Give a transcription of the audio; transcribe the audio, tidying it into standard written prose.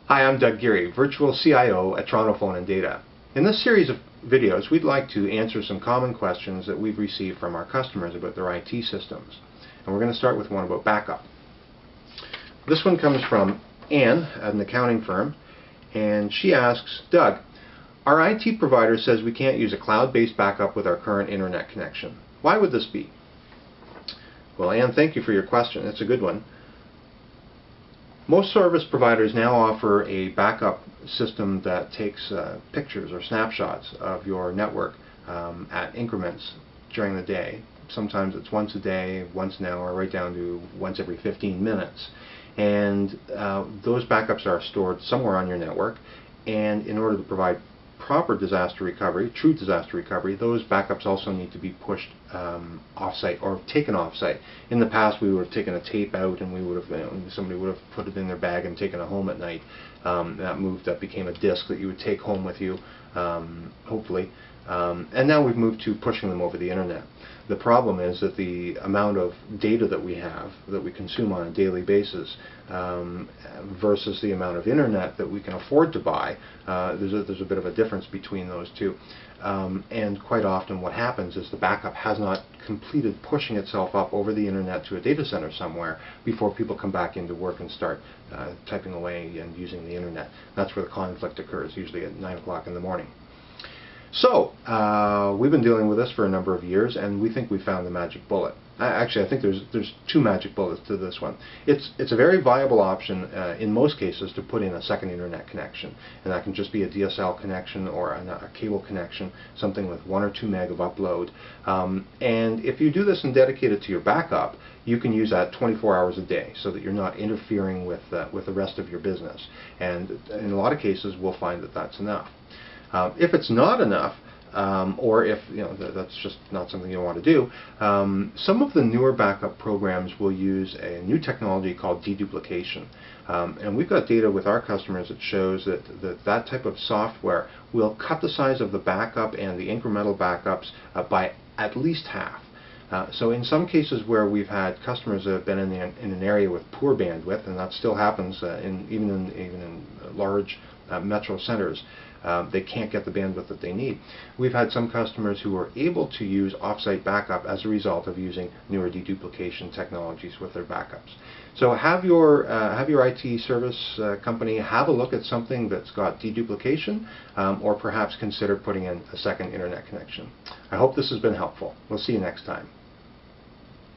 Hi, I'm Doug Geary, Virtual CIO at Toronto Phone and Data. In this series of videos, we'd like to answer some common questions that we've received from our customers about their IT systems. And we're going to start with one about backup. This one comes from Anne at an accounting firm, and she asks, Doug, our IT provider says we can't use a cloud-based backup with our current internet connection. Why would this be? Well, Anne, thank you for your question. It's a good one. Most service providers now offer a backup system that takes pictures or snapshots of your network at increments during the day. Sometimes it's once a day, once an hour, right down to once every 15 minutes. And those backups are stored somewhere on your network. And in order to provide proper disaster recovery, true disaster recovery, those backups also need to be pushed off-site or taken off-site. In the past, we would have taken a tape out and we would have, somebody would have put it in their bag and taken it home at night. That became a disk that you would take home with you, hopefully. And now we've moved to pushing them over the internet. The problem is that the amount of data that we have, that we consume on a daily basis, versus the amount of internet that we can afford to buy, there's a bit of a difference between those two. And quite often what happens is the backup has not completed pushing itself up over the internet to a data center somewhere before people come back into work and start typing away and using the internet. That's where the conflict occurs, usually at 9 o'clock in the morning. So, we've been dealing with this for a number of years, and we think we found the magic bullet. Actually, I think there's two magic bullets to this one. It's a very viable option in most cases to put in a second internet connection, and that can just be a DSL connection or a cable connection, something with 1 or 2 meg of upload. And if you do this and dedicate it to your backup, you can use that 24 hours a day, so that you're not interfering with the rest of your business. And in a lot of cases, we'll find that that's enough. If it's not enough, or if that's just not something you want to do, some of the newer backup programs will use a new technology called deduplication. And we've got data with our customers that shows that type of software will cut the size of the backup and the incremental backups by at least half. So in some cases where we've had customers that have been in an area with poor bandwidth, and that still happens even in large metro centers, they can't get the bandwidth that they need. We've had some customers who are able to use off-site backup as a result of using newer deduplication technologies with their backups. So have your IT service company have a look at something that's got deduplication, or perhaps consider putting in a second internet connection. I hope this has been helpful. We'll see you next time.